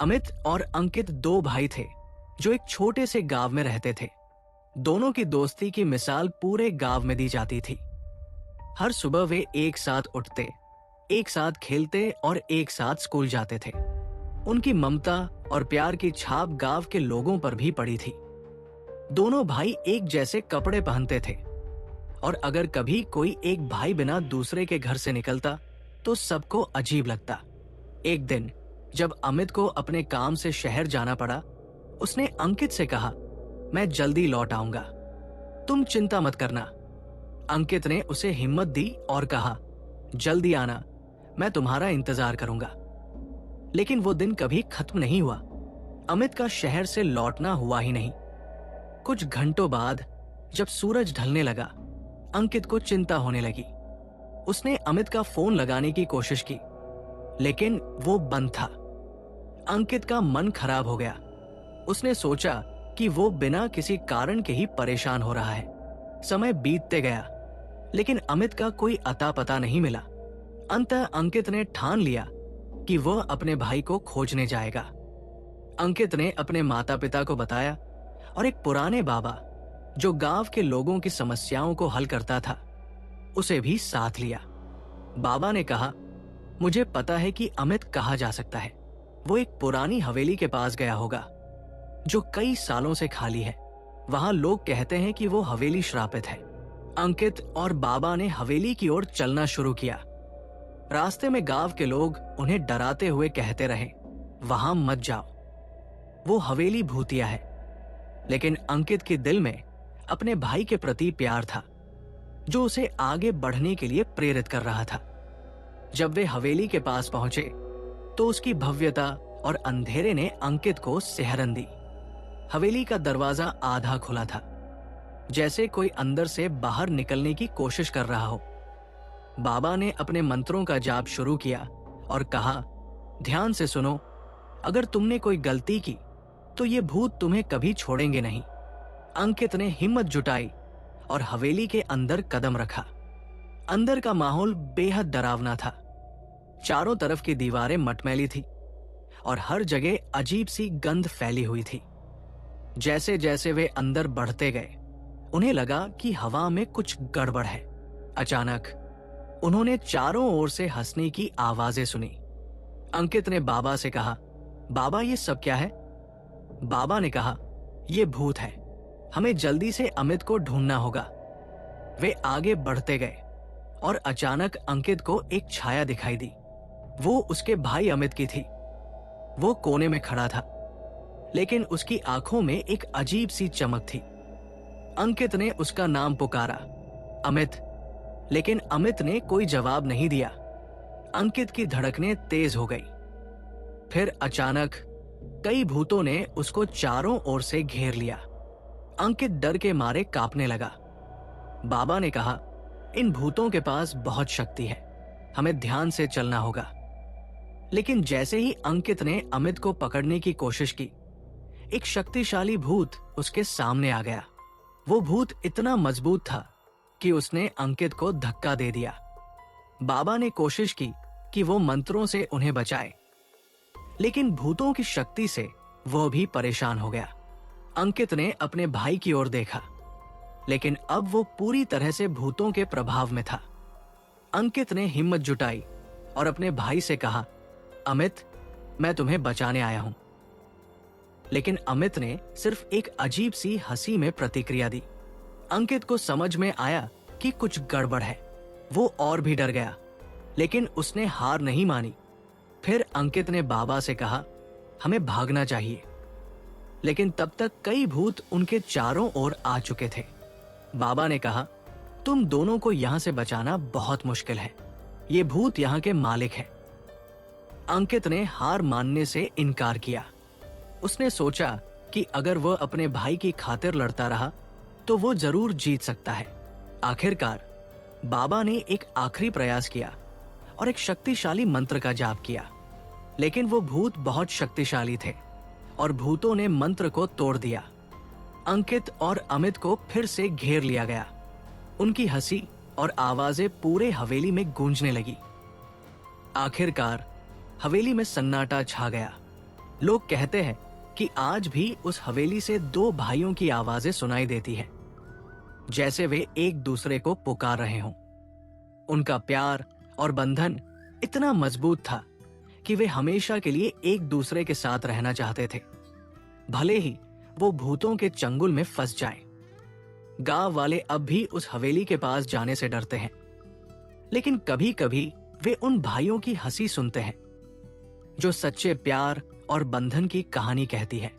अमित और अंकित दो भाई थे जो एक छोटे से गांव में रहते थे। दोनों की दोस्ती की मिसाल पूरे गांव में दी जाती थी। हर सुबह वे एक साथ उठते, एक साथ खेलते और एक साथ स्कूल जाते थे। उनकी ममता और प्यार की छाप गांव के लोगों पर भी पड़ी थी। दोनों भाई एक जैसे कपड़े पहनते थे और अगर कभी कोई एक भाई बिना दूसरे के घर से निकलता तो सबको अजीब लगता। एक दिन जब अमित को अपने काम से शहर जाना पड़ा, उसने अंकित से कहा, मैं जल्दी लौट आऊंगा, तुम चिंता मत करना। अंकित ने उसे हिम्मत दी और कहा, जल्दी आना, मैं तुम्हारा इंतजार करूंगा। लेकिन वो दिन कभी खत्म नहीं हुआ। अमित का शहर से लौटना हुआ ही नहीं। कुछ घंटों बाद जब सूरज ढलने लगा, अंकित को चिंता होने लगी। उसने अमित का फोन लगाने की कोशिश की, लेकिन वो बंद था। अंकित का मन खराब हो गया। उसने सोचा कि वो बिना किसी कारण के ही परेशान हो रहा है। समय बीतते गया, लेकिन अमित का कोई अता पता नहीं मिला। अंततः अंकित ने ठान लिया कि वह अपने भाई को खोजने जाएगा। अंकित ने अपने माता पिता को बताया और एक पुराने बाबा जो गांव के लोगों की समस्याओं को हल करता था, उसे भी साथ लिया। बाबा ने कहा, मुझे पता है कि अमित कहाँ जा सकता है। वो एक पुरानी हवेली के पास गया होगा जो कई सालों से खाली है। वहां लोग कहते हैं कि वो हवेली श्रापित है। अंकित और बाबा ने हवेली की ओर चलना शुरू किया। रास्ते में गांव के लोग उन्हें डराते हुए कहते रहे, वहां मत जाओ, वो हवेली भूतिया है। लेकिन अंकित के दिल में अपने भाई के प्रति प्यार था जो उसे आगे बढ़ने के लिए प्रेरित कर रहा था। जब वे हवेली के पास पहुंचे तो उसकी भव्यता और अंधेरे ने अंकित को सिहरन दी। हवेली का दरवाजा आधा खुला था, जैसे कोई अंदर से बाहर निकलने की कोशिश कर रहा हो। बाबा ने अपने मंत्रों का जाप शुरू किया और कहा, ध्यान से सुनो, अगर तुमने कोई गलती की तो ये भूत तुम्हें कभी छोड़ेंगे नहीं। अंकित ने हिम्मत जुटाई और हवेली के अंदर कदम रखा। अंदर का माहौल बेहद डरावना था। चारों तरफ की दीवारें मटमैली थी और हर जगह अजीब सी गंध फैली हुई थी। जैसे जैसे वे अंदर बढ़ते गए, उन्हें लगा कि हवा में कुछ गड़बड़ है। अचानक उन्होंने चारों ओर से हंसने की आवाजें सुनी। अंकित ने बाबा से कहा, बाबा ये सब क्या है? बाबा ने कहा, ये भूत है, हमें जल्दी से अमित को ढूंढना होगा। वे आगे बढ़ते गए और अचानक अंकित को एक छाया दिखाई दी। वो उसके भाई अमित की थी। वो कोने में खड़ा था, लेकिन उसकी आंखों में एक अजीब सी चमक थी। अंकित ने उसका नाम पुकारा, अमित, लेकिन अमित ने कोई जवाब नहीं दिया। अंकित की धड़कनें तेज हो गई। फिर अचानक कई भूतों ने उसको चारों ओर से घेर लिया। अंकित डर के मारे कांपने लगा। बाबा ने कहा, इन भूतों के पास बहुत शक्ति है, हमें ध्यान से चलना होगा। लेकिन जैसे ही अंकित ने अमित को पकड़ने की कोशिश की, एक शक्तिशाली भूत उसके सामने आ गया। वो भूत इतना मजबूत था कि उसने अंकित को धक्का दे दिया। बाबा ने कोशिश की कि वो मंत्रों से उन्हें बचाए, लेकिन भूतों की शक्ति से वह भी परेशान हो गया। अंकित ने अपने भाई की ओर देखा, लेकिन अब वो पूरी तरह से भूतों के प्रभाव में था। अंकित ने हिम्मत जुटाई और अपने भाई से कहा, अमित, मैं तुम्हें बचाने आया हूं। लेकिन अमित ने सिर्फ एक अजीब सी हंसी में प्रतिक्रिया दी। अंकित को समझ में आया कि कुछ गड़बड़ है। वो और भी डर गया, लेकिन उसने हार नहीं मानी। फिर अंकित ने बाबा से कहा, हमें भागना चाहिए। लेकिन तब तक कई भूत उनके चारों ओर आ चुके थे। बाबा ने कहा, तुम दोनों को यहां से बचाना बहुत मुश्किल है, ये भूत यहां के मालिक है। अंकित ने हार मानने से इनकार किया। उसने सोचा कि अगर वह अपने भाई की खातिर लड़ता रहा तो वो जरूर जीत सकता है। आखिरकार बाबा ने एक आखिरी प्रयास किया और एक शक्तिशाली मंत्र का जाप किया। लेकिन वो भूत बहुत शक्तिशाली थे और भूतों ने मंत्र को तोड़ दिया। अंकित और अमित को फिर से घेर लिया गया। उनकी हंसी और आवाजें पूरे हवेली में गूंजने लगी। आखिरकार हवेली में सन्नाटा छा गया। लोग कहते हैं कि आज भी उस हवेली से दो भाइयों की आवाजें सुनाई देती है, जैसे वे एक दूसरे को पुकार रहे हों। उनका प्यार और बंधन इतना मजबूत था कि वे हमेशा के लिए एक दूसरे के साथ रहना चाहते थे, भले ही वो भूतों के चंगुल में फंस जाएं। गांव वाले अब भी उस हवेली के पास जाने से डरते हैं, लेकिन कभी कभी वे उन भाइयों की हंसी सुनते हैं जो सच्चे प्यार और बंधन की कहानी कहती है।